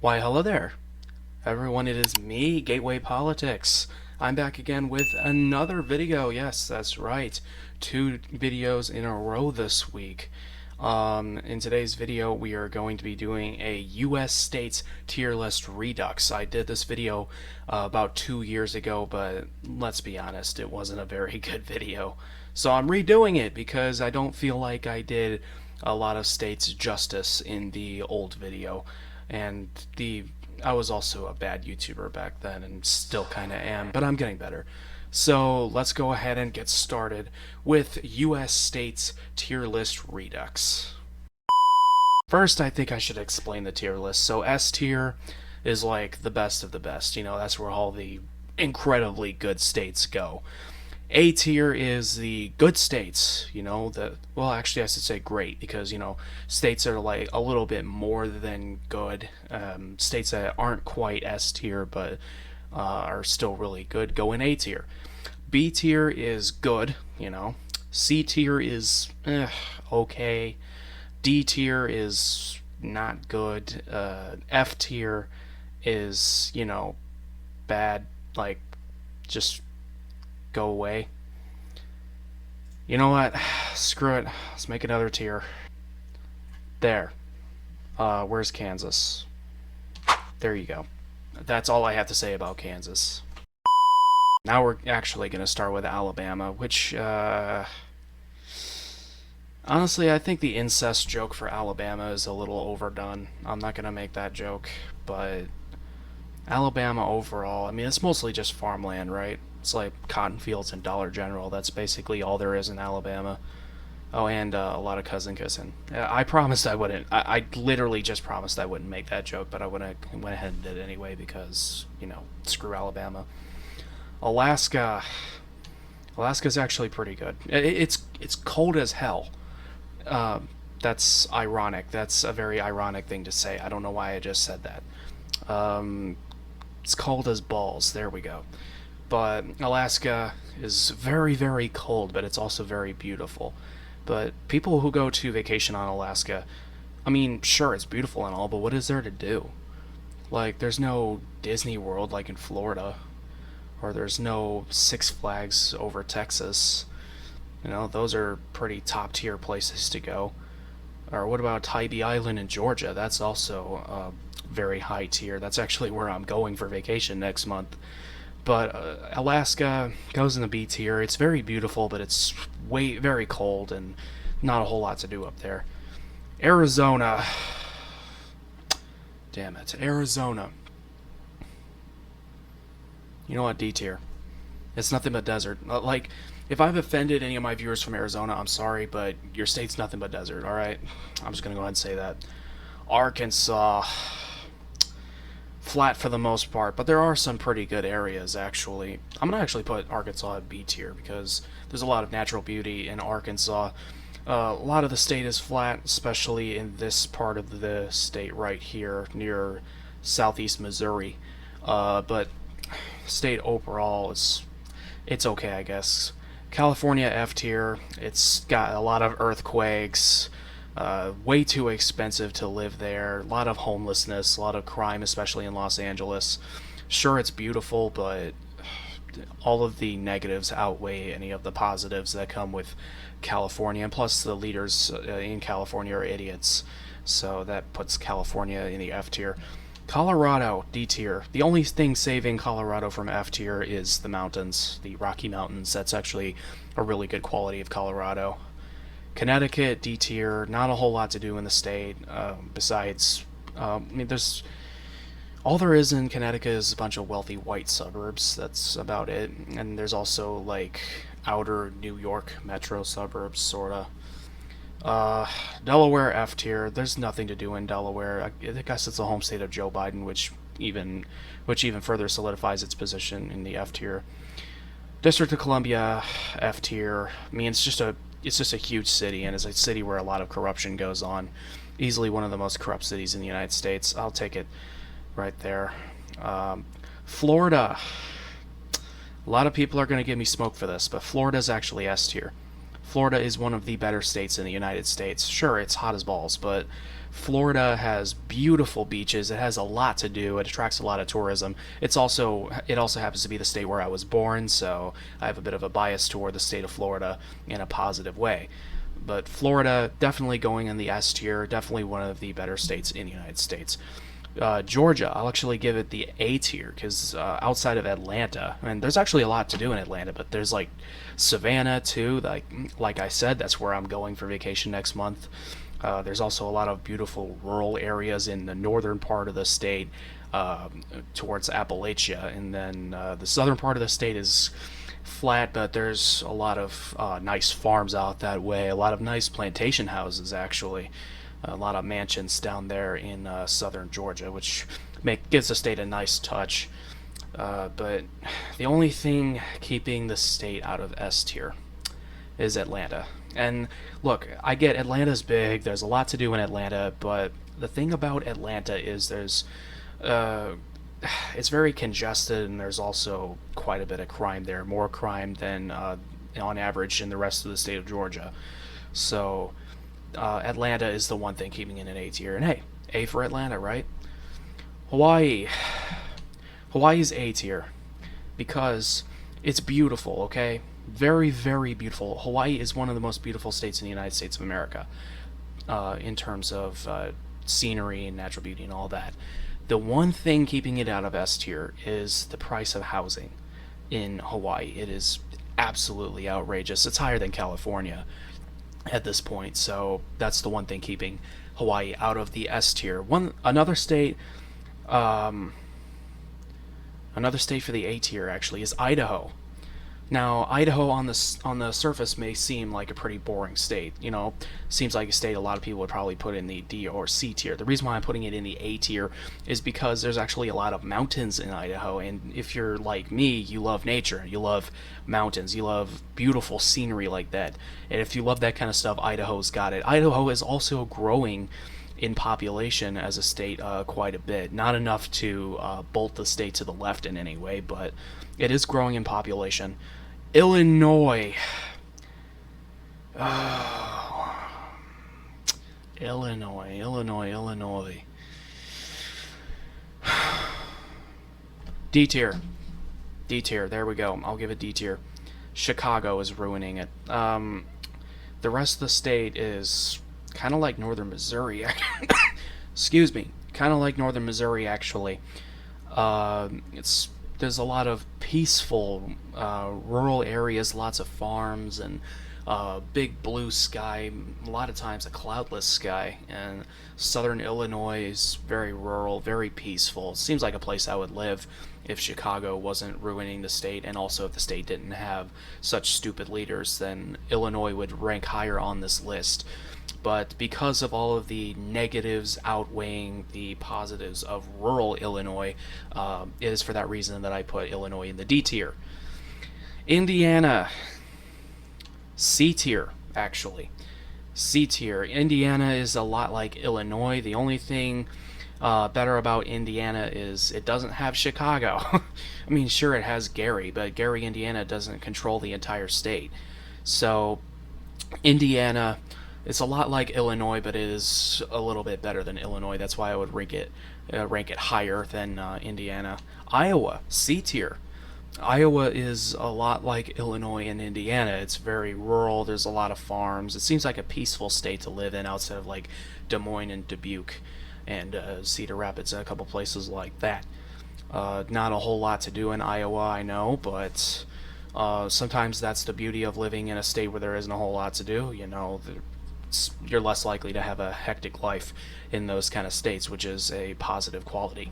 Why, hello there, everyone. It is me, Gateway Politics. I'm back again with another video. Yes, that's right. Two videos in a row this week. In today's video, we are going to be doing a U.S. states tier list redux. I did this video about 2 years ago, but let's be honest, it wasn't a very good video. So I'm redoing it because I don't feel like I did a lot of states justice in the old video. And I was also a bad YouTuber back then and still kind of am, but I'm getting better. So let's go ahead and get started with US states tier list redux. First, I think I should explain the tier list. So S tier is like the best of the best. You know, that's where all the incredibly good states go. A tier is the good states, well, actually, I should say great, because, states are like a little bit more than good. States that aren't quite S tier, but are still really good, go in A tier. B tier is good, C tier is okay. D tier is not good. F tier is, bad, like, just go away. You know what? Screw it. Let's make another tier. There. Where's Kansas? There you go. That's all I have to say about Kansas. Now we're actually going to start with Alabama, which, honestly, I think the incest joke for Alabama is a little overdone. I'm not going to make that joke, but Alabama overall, I mean, it's mostly just farmland, right? It's like cotton fields and Dollar General. That's basically all there is in Alabama. Oh, and a lot of cousin kissing. I promised I wouldn't. I literally just promised I wouldn't make that joke, but I went ahead and did it anyway because, screw Alabama. Alaska's actually pretty good. It's cold as hell. That's ironic. That's a very ironic thing to say. I don't know why I just said that. It's cold as balls. There we go. But Alaska is very, very cold, but it's also very beautiful. But people who go to vacation on Alaska, I mean, sure, it's beautiful and all, but what is there to do? Like, there's no Disney World like in Florida, or there's no Six Flags over Texas. Those are pretty top-tier places to go. Or what about Tybee Island in Georgia? That's also very high tier. That's actually where I'm going for vacation next month. But Alaska goes in the B tier. It's very beautiful, but it's very cold and not a whole lot to do up there. Arizona. Damn it. Arizona. You know what? D tier. It's nothing but desert. Like, if I've offended any of my viewers from Arizona, I'm sorry, but your state's nothing but desert, alright? I'm just going to go ahead and say that. Arkansas. Flat for the most part, but there are some pretty good areas, actually. I'm going to actually put Arkansas at B tier because there's a lot of natural beauty in Arkansas. A lot of the state is flat, especially in this part of the state right here near southeast Missouri. But state overall, it's okay, I guess. California, F tier. It's got a lot of earthquakes. Way too expensive to live there. A lot of homelessness, a lot of crime, especially in Los Angeles. Sure, it's beautiful, but all of the negatives outweigh any of the positives that come with California. And plus, the leaders in California are idiots. So that puts California in the F tier. Colorado, D tier. The only thing saving Colorado from F tier is the mountains, the Rocky Mountains. That's actually a really good quality of Colorado. Connecticut, D tier, not a whole lot to do in the state, besides, I mean, all there is in Connecticut is a bunch of wealthy white suburbs, that's about it, and there's also, like, outer New York metro suburbs, sorta. Delaware, F tier, there's nothing to do in Delaware. I guess it's the home state of Joe Biden, which even further solidifies its position in the F tier. District of Columbia, F tier, I mean, it's just a huge city, and it's a city where a lot of corruption goes on. Easily one of the most corrupt cities in the United States. I'll take it right there. Florida. A lot of people are going to give me smoke for this, but Florida's actually S tier. Florida is one of the better states in the United States. Sure, it's hot as balls, but Florida has beautiful beaches. It has a lot to do. It attracts a lot of tourism. It also happens to be the state where I was born, so I have a bit of a bias toward the state of Florida in a positive way. But Florida, definitely going in the S tier, definitely one of the better states in the United States. Georgia, I'll actually give it the A tier because outside of Atlanta, and there's actually a lot to do in Atlanta, but there's like Savannah too. Like I said, that's where I'm going for vacation next month. There's also a lot of beautiful rural areas in the northern part of the state, towards Appalachia, and then the southern part of the state is flat, but there's a lot of nice farms out that way, a lot of nice plantation houses actually, a lot of mansions down there in southern Georgia, which gives the state a nice touch. But the only thing keeping the state out of S tier is Atlanta. And look, I get Atlanta's big, there's a lot to do in Atlanta, but the thing about Atlanta is it's very congested, and there's also quite a bit of crime there, more crime than on average in the rest of the state of Georgia. So Atlanta is the one thing keeping it in A tier. And hey, A for Atlanta, right? Hawaii. Hawaii's A tier because it's beautiful, okay? Very, very beautiful. Hawaii is one of the most beautiful states in the United States of America, in terms of scenery and natural beauty and all that. The one thing keeping it out of S tier is the price of housing in Hawaii. It is absolutely outrageous. It's higher than California at this point, so that's the one thing keeping Hawaii out of the S tier. Another state for the A tier actually is Idaho. Now, Idaho on the surface may seem like a pretty boring state. You know, seems like a state a lot of people would probably put in the D or C tier. The reason why I'm putting it in the A tier is because there's actually a lot of mountains in Idaho, and if you're like me, you love nature, you love mountains, you love beautiful scenery like that. And if you love that kind of stuff, Idaho's got it. Idaho is also growing in population as a state quite a bit. Not enough to bolt the state to the left in any way, but it is growing in population. Illinois. Illinois. D tier. There we go. I'll give it D tier. Chicago is ruining it. The rest of the state is kind of like northern Missouri. Excuse me. Kind of like northern Missouri, actually. There's a lot of peaceful rural areas, lots of farms, and big blue sky, a lot of times a cloudless sky. And southern Illinois is very rural, very peaceful. It seems like a place I would live if Chicago wasn't ruining the state, and also if the state didn't have such stupid leaders, then Illinois would rank higher on this list. But because of all of the negatives outweighing the positives of rural Illinois, it is for that reason that I put Illinois in the D tier. Indiana, C tier, actually. C tier. Indiana is a lot like Illinois. The only thing better about Indiana is it doesn't have Chicago. I mean, sure, it has Gary, but Gary, Indiana doesn't control the entire state. So, Indiana, it's a lot like Illinois, but it is a little bit better than Illinois. That's why I would rank it higher than Indiana. Iowa, C tier. Iowa is a lot like Illinois and Indiana. It's very rural. There's a lot of farms. It seems like a peaceful state to live in outside of like Des Moines and Dubuque and Cedar Rapids and a couple places like that. Not a whole lot to do in Iowa, I know, but sometimes that's the beauty of living in a state where there isn't a whole lot to do. You know, you're less likely to have a hectic life in those kind of states, which is a positive quality.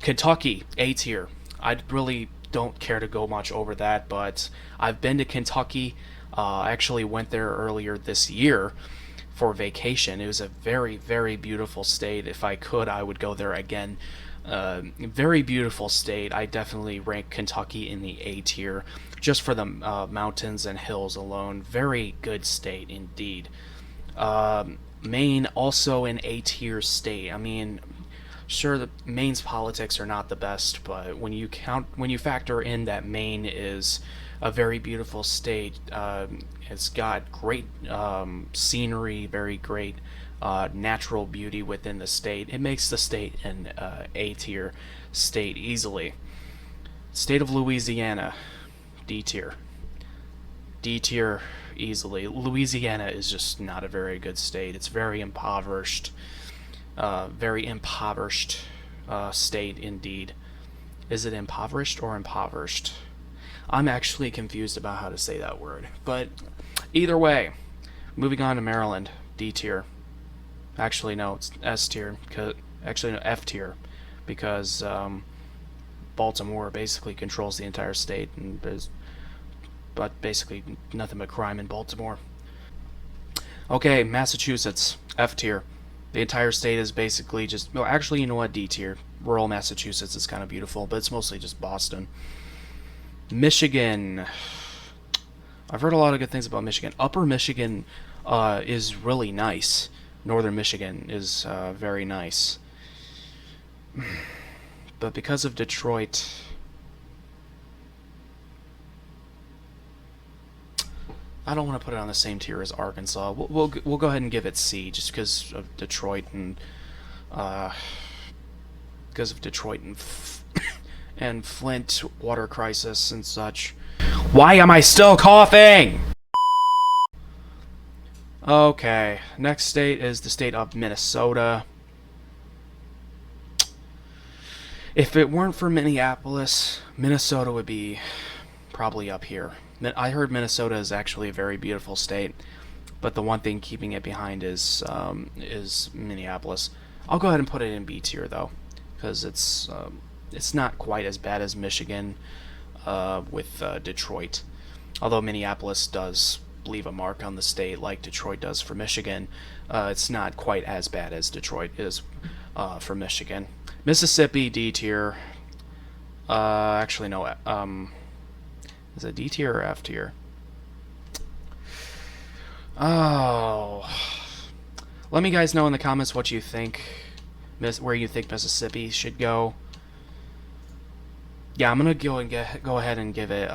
Kentucky, A tier. I really don't care to go much over that, but I've been to Kentucky. I actually went there earlier this year for vacation. It was a very, very beautiful state. If I could, I would go there again. Very beautiful state. I definitely rank Kentucky in the A tier just for the mountains and hills alone. Very good state indeed. Maine, also an A tier state. I mean, sure, Maine's politics are not the best, but when you factor in that Maine is a very beautiful state. It's got great scenery, very great natural beauty within the state. It makes the state an A tier state easily. State of Louisiana, D tier. D tier easily. Louisiana is just not a very good state. It's very impoverished. Very impoverished state indeed. Is it impoverished or impoverished? I'm actually confused about how to say that word. But either way, moving on to Maryland, D tier. Actually, no, it's S tier. Actually, no, F tier, because Baltimore basically controls the entire state, and there's but basically nothing but crime in Baltimore. Okay, Massachusetts, F tier. The entire state is basically just... Well, actually, you know what? D tier. Rural Massachusetts is kind of beautiful, but it's mostly just Boston. Michigan. I've heard a lot of good things about Michigan. Upper Michigan is really nice. Northern Michigan is very nice. But because of Detroit... I don't want to put it on the same tier as Arkansas. We'll go ahead and give it C, just because of Detroit and and Flint water crisis and such. Why am I still coughing? Okay, next state is the state of Minnesota. If it weren't for Minneapolis, Minnesota would be probably up here. I heard Minnesota is actually a very beautiful state, but the one thing keeping it behind is Minneapolis. I'll go ahead and put it in B tier though, because it's not quite as bad as Michigan with Detroit. Although Minneapolis does leave a mark on the state like Detroit does for Michigan, it's not quite as bad as Detroit is for Michigan. Mississippi, D tier. Actually no. Is it D tier or F tier? Oh. Let me guys know in the comments what you think, where you think Mississippi should go. Yeah, I'm gonna go ahead and give it.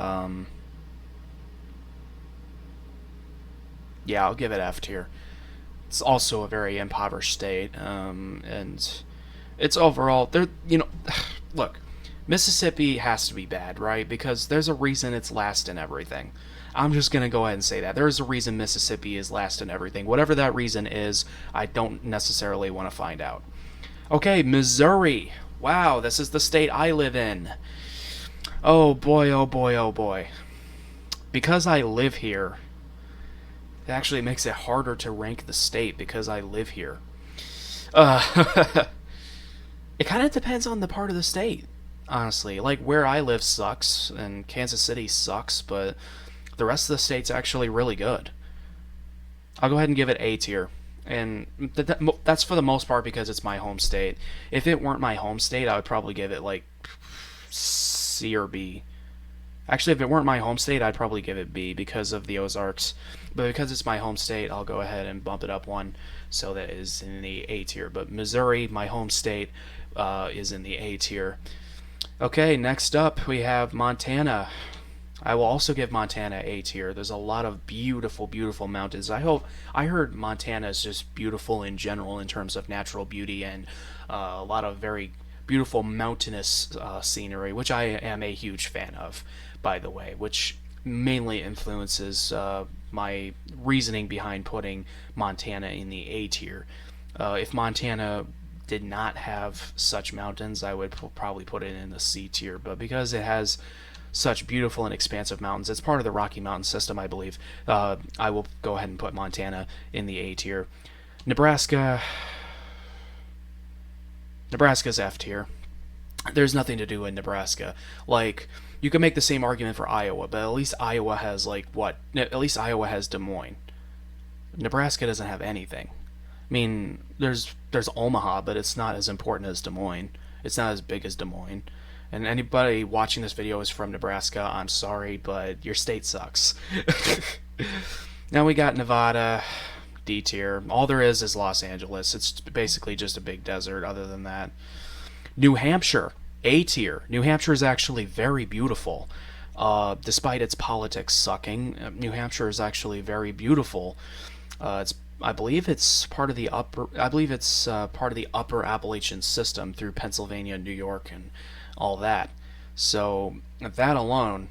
Yeah, I'll give it F tier. It's also a very impoverished state, and it's overall look. Mississippi has to be bad, right? Because there's a reason it's last in everything. I'm just going to go ahead and say that. There's a reason Mississippi is last in everything. Whatever that reason is, I don't necessarily want to find out. Okay, Missouri. Wow, this is the state I live in. Oh boy, oh boy, oh boy. Because I live here, it actually makes it harder to rank the state because I live here. It kind of depends on the part of the state. Honestly, like where I live sucks and Kansas City sucks, but the rest of the state's actually really good. I'll go ahead and give it A tier, and that's for the most part because it's my home state. If it weren't my home state, I would probably give it like C or B. Actually, if it weren't my home state, I'd probably give it B because of the Ozarks. But because it's my home state, I'll go ahead and bump it up one, so that is in the A tier. But Missouri, my home state, is in the A tier. Okay, next up we have Montana. I will also give Montana A tier. There's a lot of beautiful, beautiful mountains. I heard Montana is just beautiful in general in terms of natural beauty and a lot of very beautiful mountainous scenery, which I am a huge fan of, by the way, which mainly influences my reasoning behind putting Montana in the A tier. If Montana did not have such mountains, I would probably put it in the C tier, but because it has such beautiful and expansive mountains, it's part of the Rocky Mountain system, I believe, I will go ahead and put Montana in the A tier. Nebraska's F tier. There's nothing to do in Nebraska. Like, you can make the same argument for Iowa, but at least Iowa has at least Iowa has Des Moines. Nebraska doesn't have anything. I mean, there's Omaha, but it's not as important as Des Moines. It's not as big as Des Moines. And anybody watching this video is from Nebraska, I'm sorry, but your state sucks. Now we got Nevada, D tier. All there is Los Angeles. It's basically just a big desert other than that. New Hampshire, A tier. New Hampshire is actually very beautiful. Despite its politics sucking, New Hampshire is actually very beautiful. It's I believe it's part of the upper Appalachian system through Pennsylvania, New York, and all that. So that alone,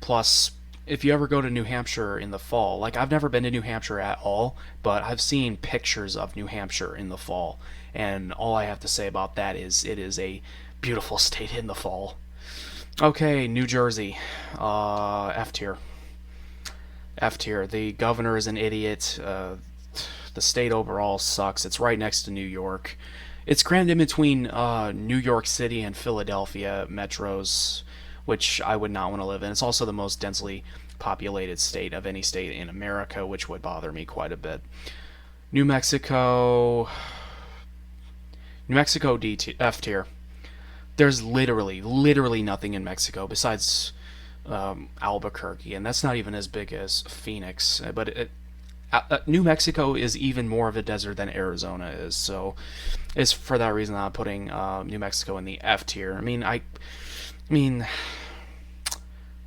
plus if you ever go to New Hampshire in the fall, like I've never been to New Hampshire at all, but I've seen pictures of New Hampshire in the fall, and all I have to say about that is it is a beautiful state in the fall. Okay, New Jersey, F tier. F tier. The governor is an idiot. The state overall sucks. It's right next to New York. It's crammed in between New York City and Philadelphia metros, which I would not want to live in. It's also the most densely populated state of any state in America, which would bother me quite a bit. New Mexico. New Mexico F tier. There's literally nothing in Mexico besides Albuquerque, and that's not even as big as Phoenix. But New Mexico is even more of a desert than Arizona is, so it's for that reason I'm putting New Mexico in the F tier. I mean, when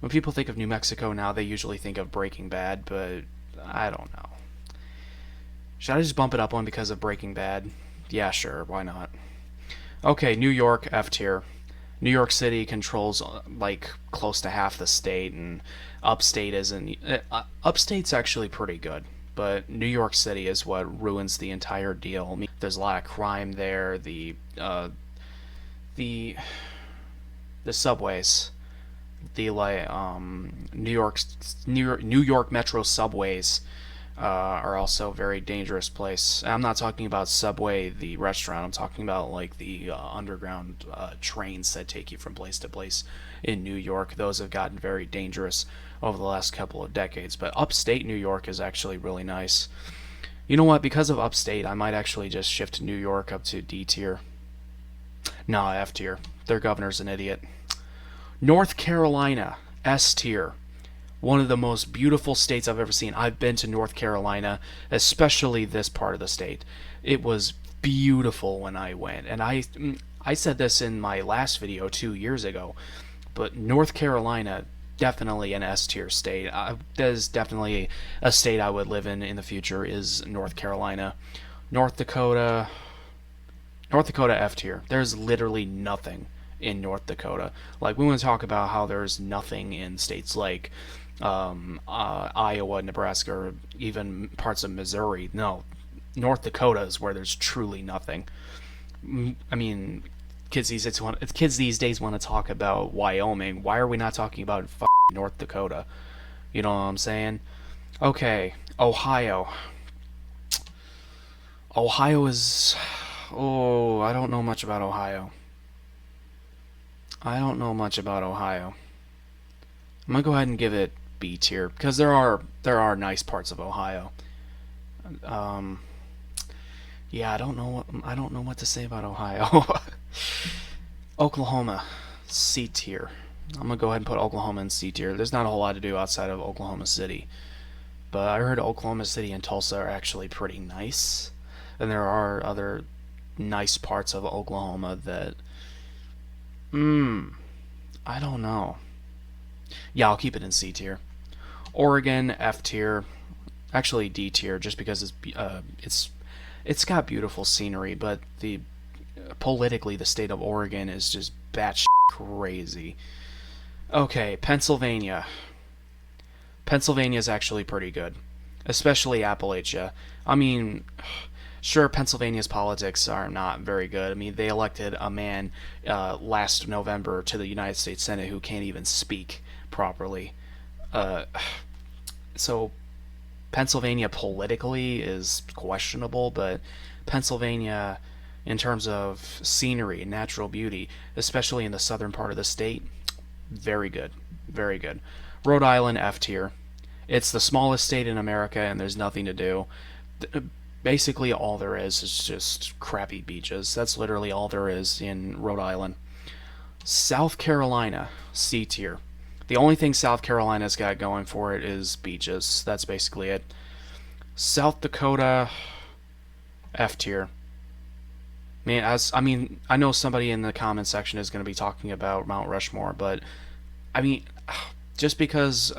people think of New Mexico now, they usually think of Breaking Bad, but I don't know. Should I just bump it up one because of Breaking Bad? Yeah, sure, why not? Okay, New York, F tier. New York City controls like close to half the state, and upstate isn't. Upstate's actually pretty good, but New York City is what ruins the entire deal. I mean, there's a lot of crime there. The subways, the New York Metro subways are also a very dangerous place. I'm not talking about Subway, the restaurant. I'm talking about like the underground trains that take you from place to place in New York. Those have gotten very dangerous over the last couple of decades. But upstate New York is actually really nice. You know what? Because of upstate, I might actually just shift New York up to D tier. Nah, F tier. Their governor's an idiot. North Carolina, S tier. One of the most beautiful states I've ever seen. I've been to North Carolina, especially this part of the state. It was beautiful when I went. And I said this in my last video 2 years ago, but North Carolina, definitely an S tier state. That is definitely a state I would live in the future, is North Carolina. North Dakota F tier. There's literally nothing in North Dakota. Like, we want to talk about how there's nothing in states like Iowa, Nebraska, or even parts of Missouri. No, North Dakota is where there's truly nothing. I mean, kids these days want to talk about Wyoming. Why are we not talking about North Dakota? You know what I'm saying? Okay, Ohio. Ohio is... Oh, I don't know much about Ohio. I'm gonna go ahead and give it B tier because there are nice parts of Ohio. Yeah, I don't know what to say about Ohio. Oklahoma, C tier. I'm gonna go ahead and put Oklahoma in C tier. There's not a whole lot to do outside of Oklahoma City, but I heard Oklahoma City and Tulsa are actually pretty nice, and there are other nice parts of Oklahoma that I don't know. Yeah, I'll keep it in C tier. Oregon, F tier. Actually, D tier, just because it's got beautiful scenery, but politically the state of Oregon is just batshit crazy. Okay, Pennsylvania. Pennsylvania is actually pretty good, especially Appalachia. I mean, sure, Pennsylvania's politics are not very good. I mean, they elected a man last November to the United States Senate who can't even speak properly. So Pennsylvania politically is questionable, but Pennsylvania, in terms of scenery and natural beauty, especially in the southern part of the state, very good. Very good. Rhode Island, F tier. It's the smallest state in America, and there's nothing to do. Basically, all there is just crappy beaches. That's literally all there is in Rhode Island. South Carolina, C tier. The only thing South Carolina's got going for it is beaches. That's basically it. South Dakota, F tier. I know somebody in the comment section is going to be talking about Mount Rushmore, but I mean, Just because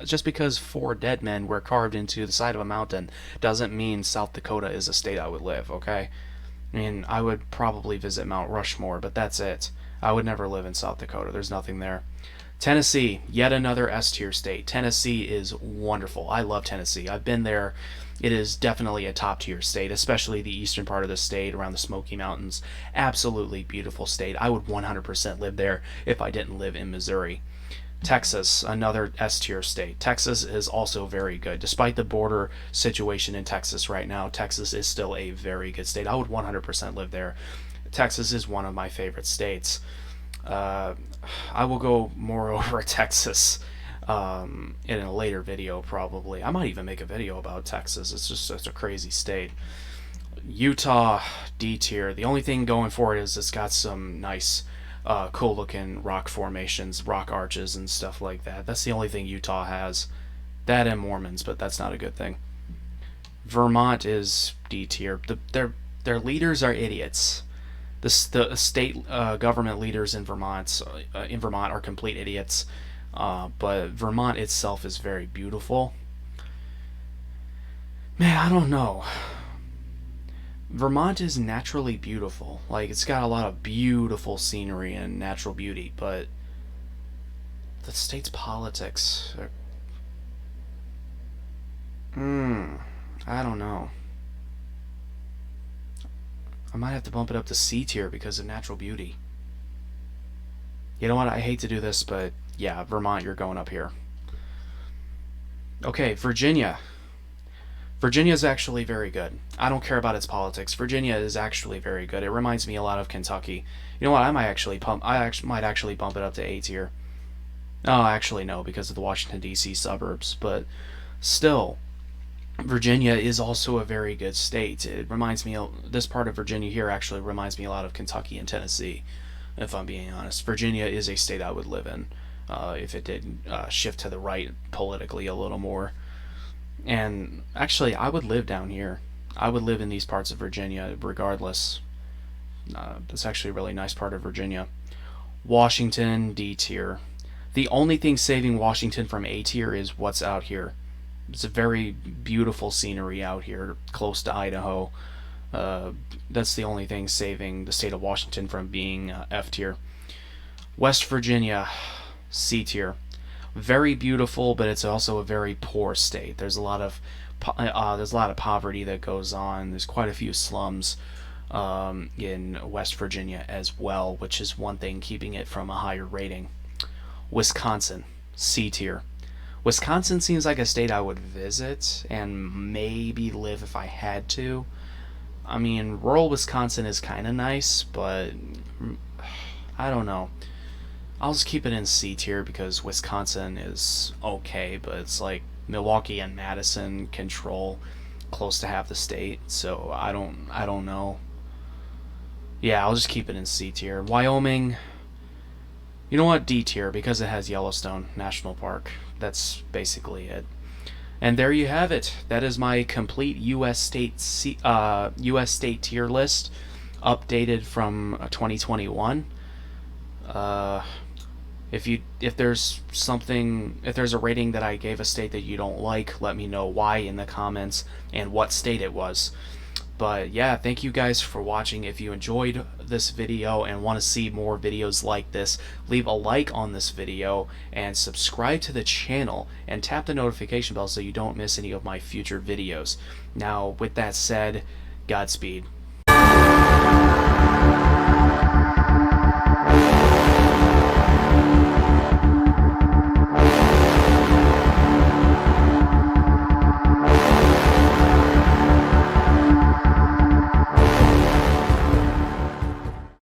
just because 4 dead men were carved into the side of a mountain doesn't mean South Dakota is a state I would live, okay? I mean, I would probably visit Mount Rushmore, but that's it. I would never live in South Dakota. There's nothing there. Tennessee, yet another S tier state. Tennessee is wonderful. I love Tennessee. I've been there. It is definitely a top tier state, especially the eastern part of the state around the Smoky Mountains. Absolutely beautiful state. I would 100% live there if I didn't live in Missouri. Texas, another S tier state. Texas is also very good. Despite the border situation in Texas right now, Texas is still a very good state. I would 100% live there. Texas is one of my favorite states. I will go more over Texas in a later video, probably. I might even make a video about Texas. It's just such a crazy state. Utah, D tier. The only thing going for it is it's got some nice, cool looking rock formations, rock arches, and stuff like that. That's the only thing Utah has. That and Mormons, but that's not a good thing. Vermont is D tier. Their leaders are idiots. The state government leaders in Vermont are complete idiots. But Vermont itself is very beautiful. Man, I don't know. Vermont is naturally beautiful. Like, it's got a lot of beautiful scenery and natural beauty, but the state's politics are... I don't know. I might have to bump it up to C tier because of natural beauty. You know what? I hate to do this, but yeah, Vermont, you're going up here. Okay, Virginia. Virginia is actually very good. I don't care about its politics. Virginia is actually very good. It reminds me a lot of Kentucky. You know what? I might actually bump it up to A tier. Oh, actually no, because of the Washington D.C. suburbs, but still, Virginia is also a very good state. It reminds me, this part of Virginia here actually reminds me a lot of Kentucky and Tennessee, if I'm being honest. Virginia is a state I would live in if it did shift to the right politically a little more. And actually, I would live down here. I would live in these parts of Virginia regardless. That's actually a really nice part of Virginia. Washington, D tier. The only thing saving Washington from A tier is what's out here. It's a very beautiful scenery out here, close to Idaho. That's the only thing saving the state of Washington from being F tier. West Virginia, C tier. Very beautiful, but it's also a very poor state. There's a lot of poverty that goes on. There's quite a few slums in West Virginia as well, which is one thing keeping it from a higher rating. Wisconsin, C tier. Wisconsin seems like a state I would visit and maybe live if I had to. I mean, rural Wisconsin is kind of nice, but I don't know. I'll just keep it in C tier because Wisconsin is okay, but it's like Milwaukee and Madison control close to half the state, so I don't know. Yeah, I'll just keep it in C tier. Wyoming, you know what? D tier because it has Yellowstone National Park. That's basically it. And there you have it. That is my complete U.S. state tier list, updated from 2021. If there's a rating that I gave a state that you don't like, let me know why in the comments and what state it was. But yeah, thank you guys for watching. If you enjoyed this video and want to see more videos like this, leave a like on this video and subscribe to the channel and tap the notification bell so you don't miss any of my future videos. Now, with that said, Godspeed.